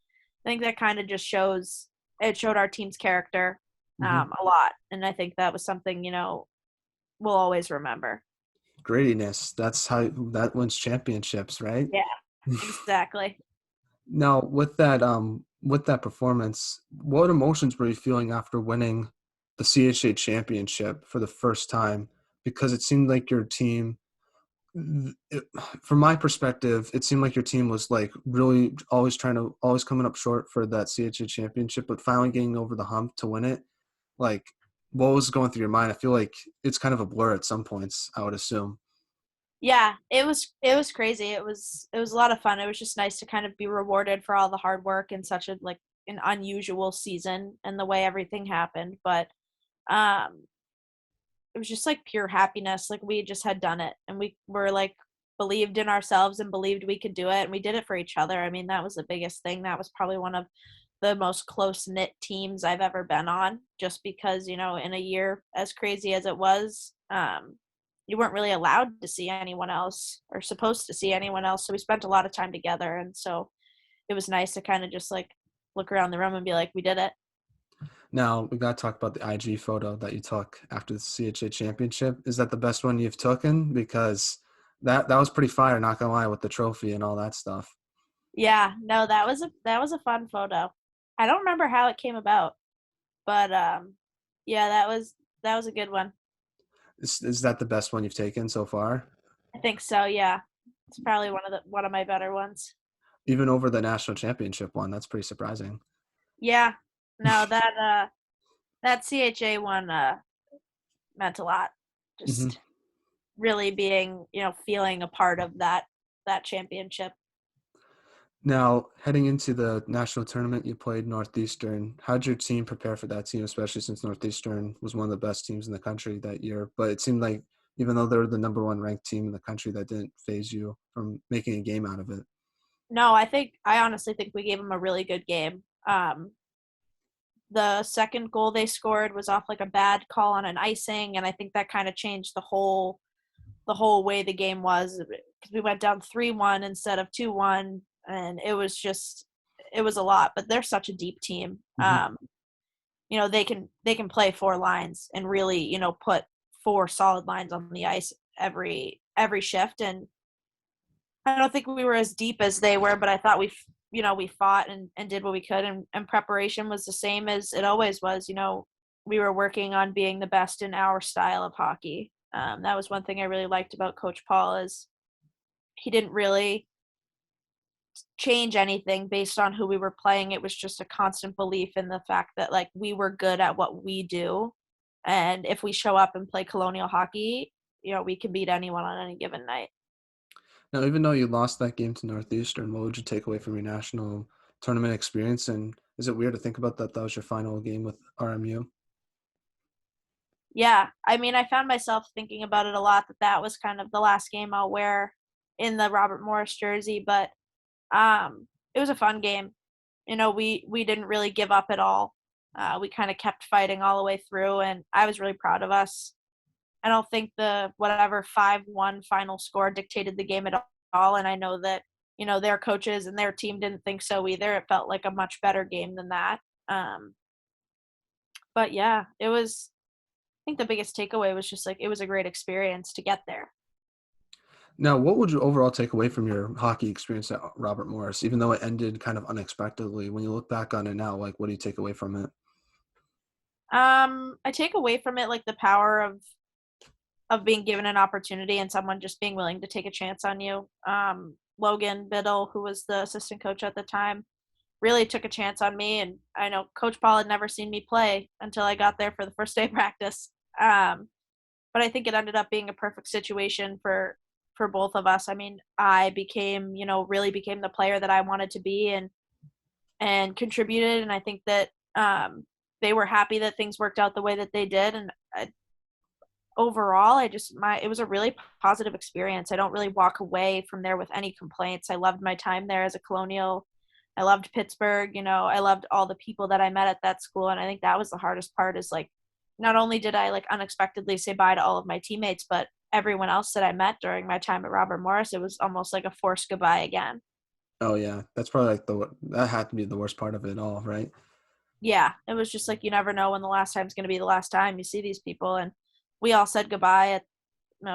I think that kind of just showed our team's character Mm-hmm. a lot. And I think that was something, we'll always remember. Grittiness. That's how that wins championships, right? Yeah, exactly. Now, with that performance, what emotions were you feeling after winning the CHA championship for the first time? Because it seemed like your team, it, from my perspective, it seemed like your team was like really always coming up short for that CHA championship, but finally getting over the hump to win it. Like, what was going through your mind? I feel like it's kind of a blur at some points, I would assume. Yeah, it was crazy. It was a lot of fun. It was just nice to kind of be rewarded for all the hard work in such a like an unusual season and the way everything happened. But um it was just like pure happiness. Like we just had done it and we were like believed in ourselves and believed we could do it and we did it for each other. I mean, that was the biggest thing. That was probably one of the most close knit teams I've ever been on, just because, in a year as crazy as it was, you weren't really allowed to see anyone else or supposed to see anyone else. So we spent a lot of time together. And so it was nice to kind of just like look around the room and be like, we did it. Now we got to talk about the IG photo that you took after the CHA championship. Is that the best one you've taken? Because that was pretty fire, not gonna lie, with the trophy and all that stuff. Yeah, no, that was a fun photo. I don't remember how it came about, but yeah, that was a good one. Is that the best one you've taken so far? I think so, yeah. It's probably one of my better ones. Even over the national championship one, that's pretty surprising. Yeah. No, that CHA one meant a lot. Hmm. Just really being, feeling a part of that championship. Now, heading into the national tournament, you played Northeastern. How'd your team prepare for that team, especially since Northeastern was one of the best teams in the country that year? But it seemed like even though they were the number one ranked team in the country, that didn't phase you from making a game out of it. No, I honestly think we gave them a really good game. The second goal they scored was off like a bad call on an icing, and I think that kind of changed the whole way the game was, because we went down 3-1 instead of 2-1, and it was a lot. But they're such a deep team. Hmm. They can play four lines and really, put four solid lines on the ice every shift. And I don't think we were as deep as they were, but I thought we fought and did what we could, and preparation was the same as it always was. We were working on being the best in our style of hockey. That was one thing I really liked about Coach Paul is he didn't really change anything based on who we were playing. It was just a constant belief in the fact that like we were good at what we do, and if we show up and play colonial hockey, we can beat anyone on any given night. Now, even though you lost that game to Northeastern, what would you take away from your national tournament experience? And is it weird to think about that that was your final game with RMU? Yeah, I mean, I found myself thinking about it a lot, that was kind of the last game I'll wear in the Robert Morris jersey, but it was a fun game. We didn't really give up at all. We kind of kept fighting all the way through, and I was really proud of us. I don't think the whatever 5-1 final score dictated the game at all, and I know that their coaches and their team didn't think so either. It felt like a much better game than that. Um, but yeah, it was. I think the biggest takeaway was just like it was a great experience to get there. Now, what would you overall take away from your hockey experience at Robert Morris, even though it ended kind of unexpectedly? When you look back on it now, like, what do you take away from it? I take away from it like the power of being given an opportunity and someone just being willing to take a chance on you. Logan Biddle, who was the assistant coach at the time, really took a chance on me. And I know Coach Paul had never seen me play until I got there for the first day of practice. But I think it ended up being a perfect situation for both of us. I mean, I became, really became the player that I wanted to be and contributed. And I think that they were happy that things worked out the way that they did. And overall, it was a really positive experience. I don't really walk away from there with any complaints. I loved my time there as a Colonial. I loved Pittsburgh. I loved all the people that I met at that school, and I think that was the hardest part. Is like, not only did I like unexpectedly say bye to all of my teammates, but everyone else that I met during my time at Robert Morris. It was almost like a forced goodbye again. Oh yeah, that's probably like that had to be the worst part of it all, right? Yeah, it was just like you never know when the last time is going to be the last time you see these people, and we all said goodbye at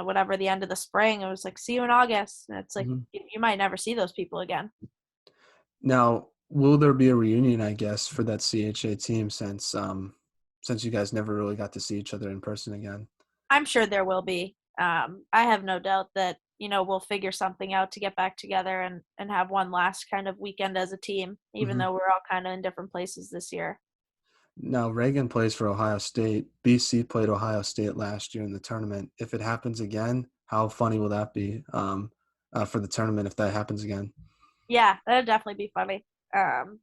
whatever the end of the spring. It was like, see you in August, and it's like Mhm. you might never see those people again. Now, will there be a reunion, I guess, for that CHA team since you guys never really got to see each other in person again? I'm sure there will be. I have no doubt that we'll figure something out to get back together and have one last kind of weekend as a team, even Hmm. though we're all kind of in different places this year. Now, Reagan plays for Ohio State. BC played Ohio State last year in the tournament. If it happens again, how funny will that be for the tournament if that happens again? Yeah, that'd definitely be funny. Um,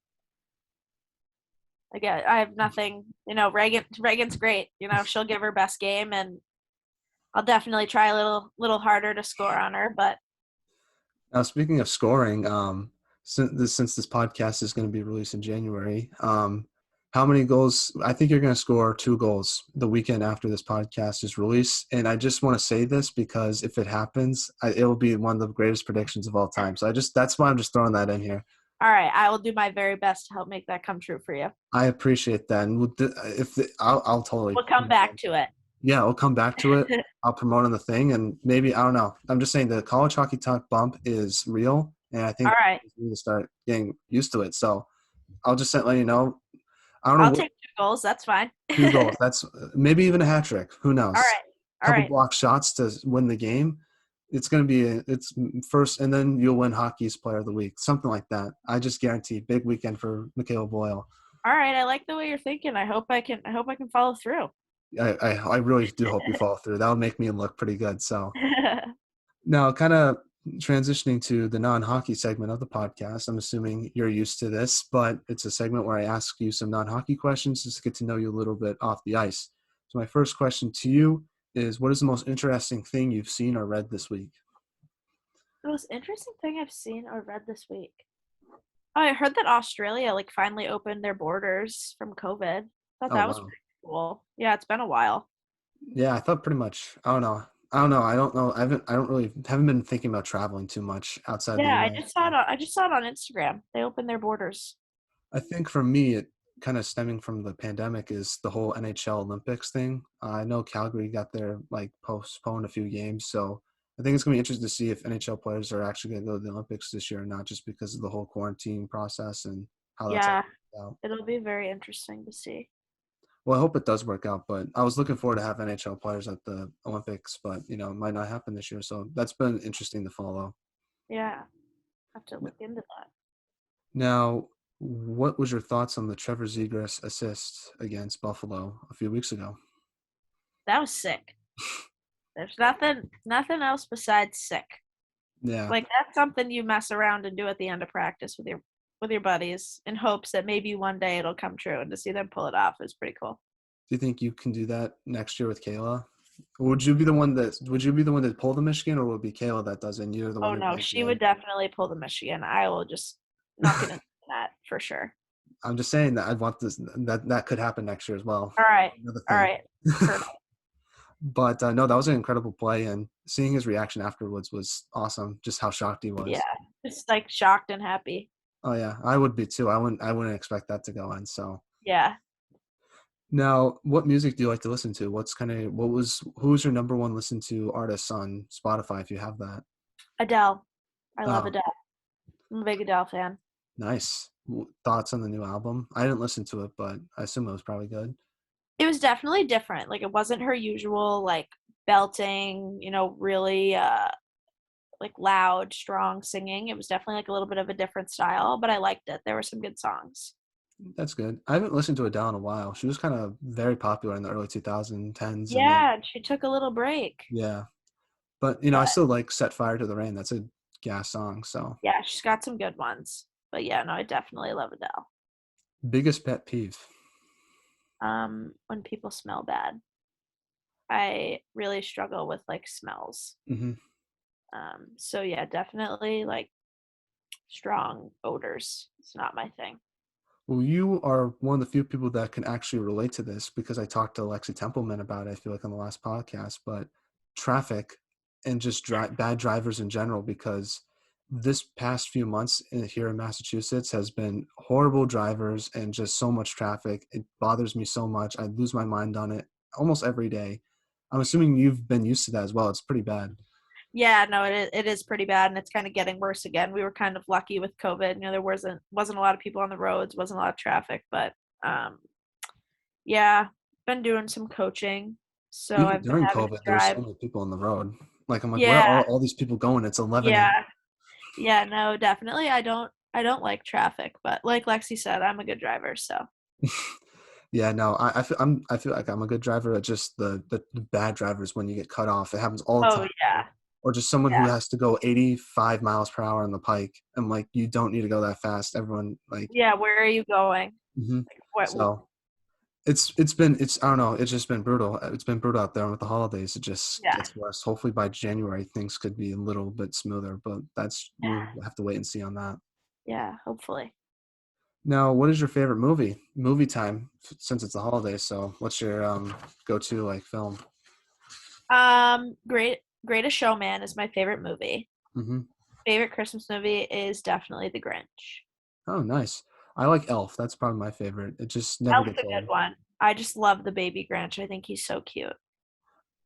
Again, I have nothing. Reagan's great. She'll give her best game, and I'll definitely try a little harder to score on her. But Now, speaking of scoring, since this podcast is going to be released in January, how many goals? I think you're going to score 2 goals the weekend after this podcast is released. And I just want to say this because if it happens, it will be one of the greatest predictions of all time. So that's why I'm just throwing that in here. all right, I will do my very best to help make that come true for you. I appreciate that. And I'll totally, We'll come back to it. yeah, I'll come back to it. I'll promote on the thing, and maybe I don't know. I'm just saying the college hockey talk bump is real, and I All think right, we need to start getting used to it. So I'll just let you know. I don't know I'll what take 2 goals. That's fine. 2 goals. That's maybe even a hat trick. Who All knows? right. A All couple right. block shots to win the game. It's going to be it's first, and then you'll win hockey's player of the week, something like that. I just guarantee big weekend for Michaela Boyle. All right. I like the way you're thinking. I hope I can follow through. I really do hope you follow through. That would make me look pretty good. So now, kind of transitioning to the non-hockey segment of the podcast. I'm assuming you're used to this, but it's a segment where I ask you some non-hockey questions just to get to know you a little bit off the ice. So my first question to you is, what is the most interesting thing you've seen or read this week? The most interesting thing I've seen or read this week. Oh, I heard that Australia like finally opened their borders from COVID. Thought Oh, that was wow. pretty cool. Yeah, it's been a while. Yeah, I thought pretty much, I don't know. I don't know. I don't know. I haven't been thinking about traveling too much outside the Yeah, I U.S. just saw it. I just saw it on Instagram. They opened their borders. I think for me, it kind of stemming from the pandemic is the whole NHL Olympics thing. I know Calgary got their like postponed a few games, so I think it's gonna be interesting to see if NHL players are actually gonna go to the Olympics this year or not, just because of the whole quarantine process and how that's all Yeah, worked out. it'll be very interesting to see. Well, I hope it does work out, but I was looking forward to have NHL players at the Olympics, but it might not happen this year. So that's been interesting to follow. Yeah, have to look into that. Now, what was your thoughts on the Trevor Zegras assist against Buffalo a few weeks ago? That was sick. There's nothing else besides sick. Yeah. Like that's something you mess around and do at the end of practice with your buddies in hopes that maybe one day it'll come true, and to see them pull it off is pretty cool. Do you think you can do that next year with Cayla? Would you be the one that pull the Michigan, or would it be Cayla that does it and you're the one Oh who no, bangs it she would in? definitely pull the Michigan. I will just not gonna do that for sure. I'm just saying that I want this that could happen next year as well. All right. Another All thing. right. Perfect. But no, that was an incredible play, and seeing his reaction afterwards was awesome. Just how shocked he Yeah. was. Just like shocked and happy. Oh yeah, I would be too. I wouldn't expect that to go in. So Yeah. now, what music do you like to listen to? Who's your number one listen to artist on Spotify if you have that? Adele. I love Oh, Adele. I'm a big Adele fan. nice. Thoughts on the new album? I didn't listen to it, but I assume it was probably good. It was definitely different. Like it wasn't her usual like belting, really like loud, strong singing. It was definitely like a little bit of a different style, but I liked it. There were some good songs. That's good. I haven't listened to Adele in a while. She was kind of very popular in the early 2010s, and then Yeah, she took a little break. yeah. But I But still like "Set Fire to the Rain." That's a gas song. So yeah, she's got some good ones. But yeah, no, I definitely love Adele. biggest pet peeve. When people smell bad. I really struggle with like smells. Hmm. So yeah, definitely like strong odors. It's not my thing. Well, you are one of the few people that can actually relate to this because I talked to Lexi Templeman about it, I feel like, on the last podcast, but traffic and just bad drivers in general, because this past few months here in Massachusetts has been horrible drivers and just so much traffic. It bothers me so much. I lose my mind on it almost every day. I'm assuming you've been used to that as well. It's pretty bad. Yeah, no, it is pretty bad, and it's kind of getting worse again. We were kind of lucky with COVID. There wasn't a lot of people on the roads, wasn't a lot of traffic, but um, yeah, been doing some coaching, so Even I've been during having to COVID, there were drive. so many people on the road. Like, I'm like, where are Yeah, all these people going? It's 11 yeah, yeah. No, definitely. I don't like traffic, but like Lexi said, I'm a good driver, so Yeah, no, I feel like I'm a good driver. It's just the bad drivers when you get cut off. It happens all the oh time. yeah, Or just someone who yeah, has to go 85 miles per hour on the pike. I'm like, you don't need to go that fast. Everyone like, yeah. Where are you going? hmm Like what? so it's I don't know. It's just been brutal. It's been brutal out there. And with the holidays, it just Yeah, gets worse. Hopefully by January things could be a little bit smoother, but we'll yeah, have to wait and see on that. yeah. Hopefully. Now, what is your favorite movie? Movie time since it's the holidays. So, what's your go-to like film? Greatest Showman is my favorite movie. Hmm. Favorite Christmas movie is definitely The Grinch. Oh, nice. I like Elf. That's probably my favorite. It just never Elf's gets a good old. one. I just love the baby Grinch. I think he's so cute.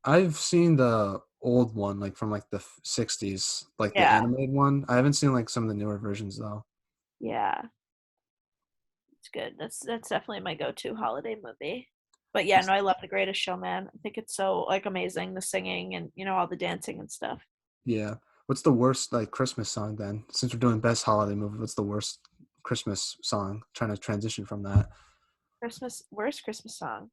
I've seen the old one, like from like the 60s, like the Yeah, animated one. I haven't seen like some of the newer versions though. yeah, it's good. That's definitely my go-to holiday movie. But yeah, no, I love The Greatest Showman. I think it's so like amazing, the singing and all the dancing and stuff. Yeah. What's the worst like Christmas song then? Since we're doing best holiday movie, what's the worst Christmas song? Trying to transition from that. Christmas, worst Christmas song?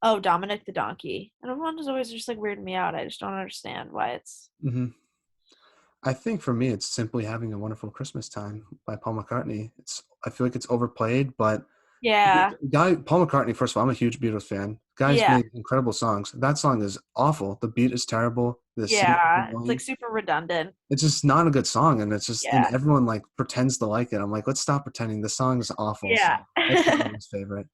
Oh, Dominic the Donkey. And everyone is always just like weirding me out. I just don't understand why it's. Hmm. I think for me, it's simply having a wonderful Christmas time by Paul McCartney. I feel like it's overplayed, but Yeah, guy Paul McCartney. First of all, I'm a huge Beatles fan. Guy's yeah, made incredible songs. That song is awful. The beat is terrible. The singing is yeah. It's like annoying. super redundant. It's just not a good song, and it's just and Yeah, everyone like pretends to like it. I'm like, let's stop pretending. The song is awful. So yeah, that's probably my least favorite.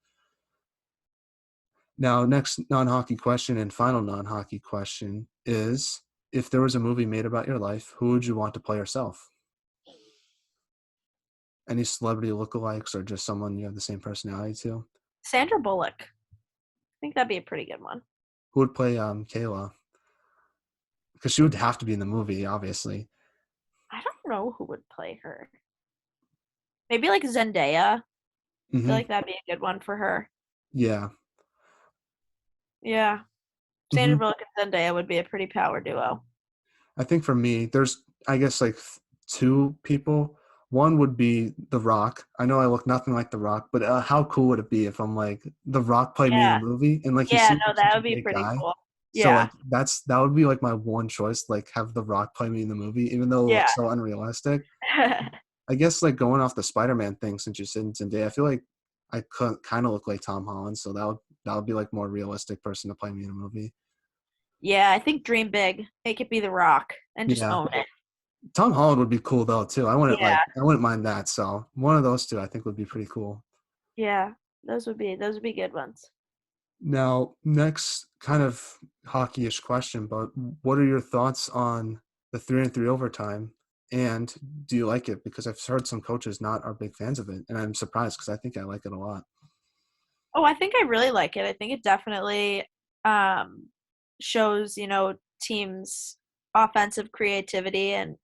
Now, next non-hockey question and final non-hockey question is, if there was a movie made about your life, who would you want to play yourself? Any celebrity lookalikes or just someone you have the same personality to? Sandra Bullock. I think that'd be a pretty good one. Who would play Cayla? Because she would have to be in the movie, obviously. I don't know who would play her. Maybe like Zendaya. I feel Hmm. like that'd be a good one for her. Yeah. Yeah. Sandra Hmm. Bullock and Zendaya would be a pretty power duo. I think for me, there's, I guess, like two people. One would be The Rock. I know I look nothing like The Rock, but how cool would it be if I'm like The Rock played me in a Yeah. movie and like he Yeah, seems no, like that such a would be great pretty guy. cool. So Yeah. like that would be like my one choice, like have The Rock play me in the movie, even though it Yeah. looks so unrealistic. I guess like going off the Spider-Man thing, since you said Zendaya, I feel like I could kind of look like Tom Holland, so that would be like more realistic person to play me in a movie. Yeah, I think dream big. Make it be The Rock and just Yeah, own it. Tom Holland would be cool though too. Yeah. I wouldn't mind that. So one of those two I think would be pretty cool. Yeah. Those would be good ones. Now, next kind of hockey-ish question, but what are your thoughts on the 3-on-3 overtime? And do you like it? Because I've heard some coaches not are big fans of it, and I'm surprised because I think I like it a lot. Oh, I think I really like it. I think it definitely um shows, teams offensive creativity and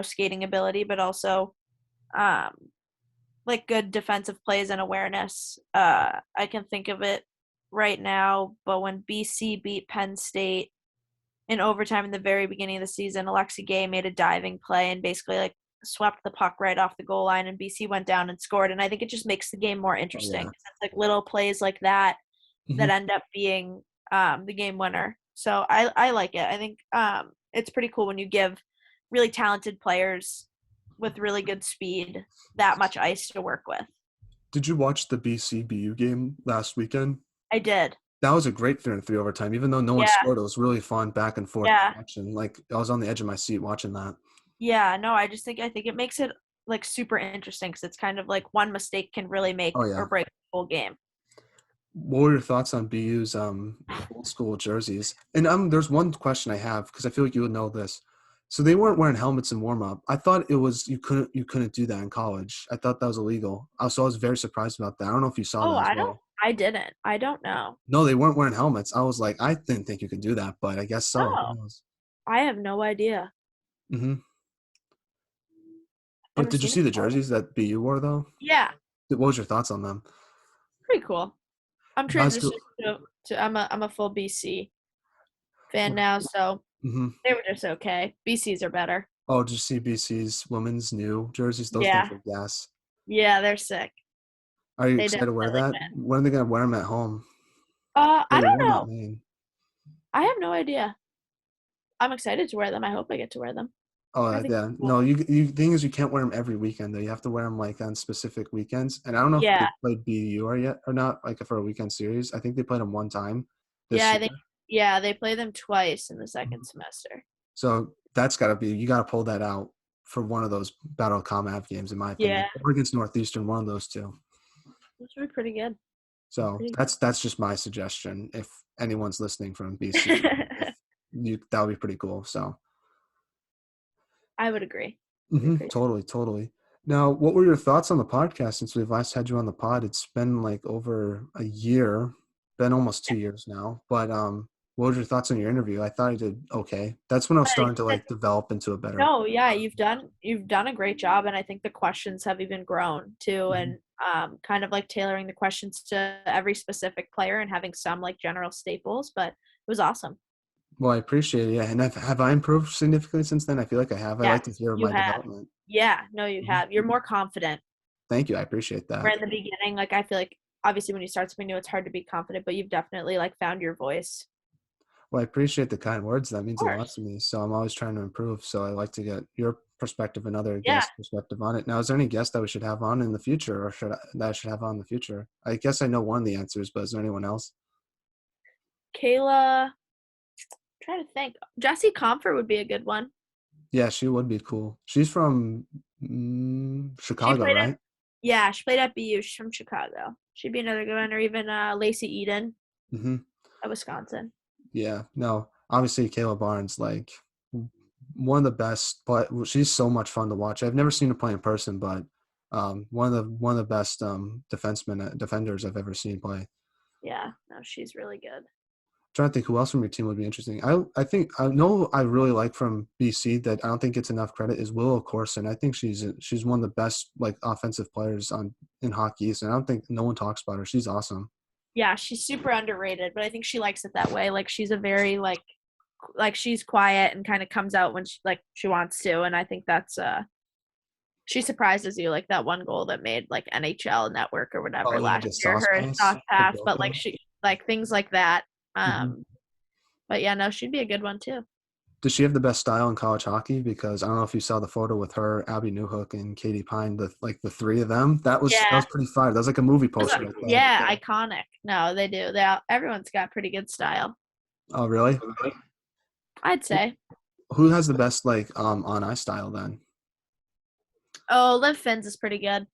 skating ability, but also um like good defensive plays and awareness. I can think of it right now, but when BC beat Penn State in overtime in the very beginning of the season, Alexi Gay made a diving play and basically like swept the puck right off the goal line, and BC went down and scored. And I think it just makes the game more Oh interesting. yeah. It's like little plays like that Hmm. that end up being the game winner. So I like it. I think it's pretty cool when you give really talented players with really good speed that much ice to work with. Did you watch the BC-BU game last weekend? I did. That was a great 3-on-3 overtime. Even though no one Yeah. scored, it was really fun back and forth Yeah. action. Like I was on the edge of my seat watching that. Yeah. No, I think it makes it like super interesting because it's kind of like one mistake can really make Oh or yeah. break the whole game. What were your thoughts on BU's old school jerseys? And there's one question I have because I feel like you would know this. So they weren't wearing helmets in warm up. I thought it was you couldn't do that in college. I thought that was illegal. So I was very surprised about that. I don't know if you saw Oh, that as I don't. well. I didn't. I don't know. No, they weren't wearing helmets. I was like, I didn't think you could do that, but I guess so. Who Oh, knows? I have no idea. Hmm. But Never did you seen see it the before. jerseys that BU wore though? Yeah, What was your thoughts on them? pretty cool. I'm High school. transitioning to I'm a full BC fan now, so Hmm. they were just okay. BCs are better. Oh, did you see BC's women's new jerseys? Those things Yeah, are gas. yeah, they're sick. Are you They excited to wear definitely that? win. When are they gonna wear them at home? I They don't wore them at know. Maine. I have no idea. I'm excited to wear them. I hope I get to wear them. Oh I think yeah, they're cool. no. You thing is you can't wear them every weekend though. You have to wear them like on specific weekends. And I don't know if they Yeah, played BU or yet or not. Like for a weekend series, I think they played them one time yeah, this I think year. yeah they play them twice in the Mhm. second semester. So that's got to be you got to pull that out for one of those Battle Comm games, in my Yeah, opinion, or against Northeastern, one of those two. which would be pretty good. So Pretty that's just my suggestion. If anyone's listening from BC, if good. that would be pretty cool. So I would agree. That'd be pretty. totally, totally. Now, what were your thoughts on the podcast since we've last had you on the pod? It's been like over a year, been almost 2 years now. But what were your thoughts on your interview? I thought you did okay. That's when I was starting to like develop into a better. No, yeah, you've done a great job, and I think the questions have even grown too, Mhm. and kind of like tailoring the questions to every specific player and having some like general staples, but it was awesome. Well, I appreciate it. Yeah, and have I improved significantly since then? I feel like I have. I like to Yes, hear you my have. development. Yeah, no, you Mhm. have. You're more confident. Thank you. I appreciate Where that. in the beginning, like I feel like obviously when you start something new, it's hard to be confident, but you've definitely like found your voice. Well, I appreciate the kind words. That Of means a lot course. to me. So I'm always trying to improve. So I like to get your perspective and other Yeah. guest perspective on it. Now, is there any guest that we should have on in the future, or that I should have on in the future? I guess I know one of the answers, but is there anyone else? Kayla, trying to think. Jesse Comfort would be a good one. Yeah, she would be cool. She's from She Chicago, played at right? Yeah, she played at BU. She's from Chicago. She'd be another good one, or even Lacey Eden. Hmm. at Wisconsin. Yeah, no, obviously Cayla Barnes, like one of the best, but she's so much fun to watch. I've never seen her play in person, but one of the best defenders I've ever seen play. Yeah, no, she's really good. Trying to think who else from your team would be interesting. I think I know I really like from BC that I don't think gets enough credit is Willow Corson. I think she's one of the best like offensive players on in hockey, and I don't think no one talks about her. She's awesome. Yeah, she's super underrated, but I think she likes it that way. Like she's a very like she's quiet and kind of comes out when she wants to, and I think that's she surprises you like that one goal that made like NHL Network or Oh whatever yeah, last the year, sauce her pass, soft the pass, but like GoPro. she like things like that. Hmm. But yeah, no, she'd be a good one too. Does she have the best style in college hockey? Because I don't know if you saw the photo with her, Abby Newhook, and Katie Pine, the three of them. That was Yeah. pretty fire. That was like a movie poster right there. Yeah, iconic. No, they do. Everyone's got pretty good style. Oh really? I'd say. Who has the best like on ice style then? Oh, Liv Finn's is pretty good. What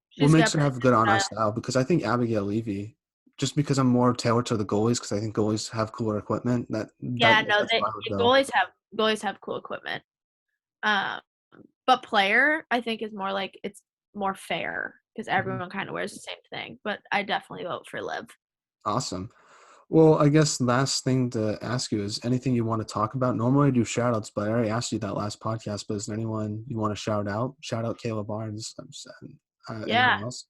She's makes got her pretty have good good on ice style. style? Because I think Abigail Levy, just because I'm more tailored to the goalies, because I think goalies have cooler equipment. Yeah, no, That's why I would go. goalies have cool equipment. Um, but player, I think is more like it's more fair because Mhm. everyone kind of wears the same thing. But I definitely vote for Liv. Awesome. Well, I guess last thing to ask you is anything you want to talk about. Normally I do shout outs, but I already asked you that last podcast. But is there anyone you want to shout out? Shout out Cayla Barnes. Yeah. Anyone else?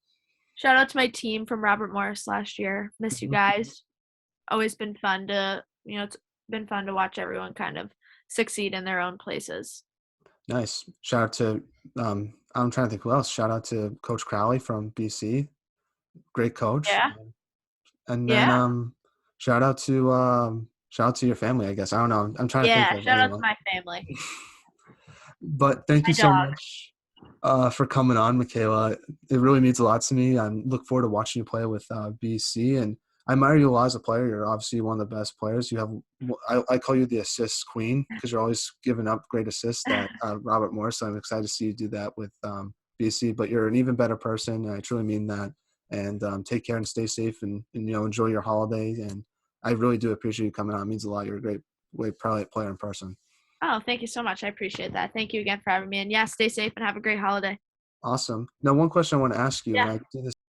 Shout out to my team from Robert Morris last year. Miss you Mhm. guys. Always been fun to it's been fun to watch everyone kind of succeed in their own places. Nice. Shout out to I'm trying to think who else. Shout out to Coach Crowley from BC. Great coach. Yeah. And then Yeah. shout out to your family, I guess. I don't know. I'm trying to think Yeah. of Shout out to anyone. my family. But thank you My so dog. much for coming on, Michaela. It really means a lot to me. I look forward to watching you play with BC, and I admire you a lot as a player. You're obviously one of the best players. You have, I call you the assist queen because you're always giving up great assists at Robert Morris. So I'm excited to see you do that with BC. But you're an even better person, and I truly mean that. And take care and stay safe, and enjoy your holiday. And I really do appreciate you coming on. It means a lot. You're a great player in person. Oh, thank you so much. I appreciate that. Thank you again for having me. And yeah, stay safe and have a great holiday. Awesome. Now, one question I want to ask you, Yeah. and I did this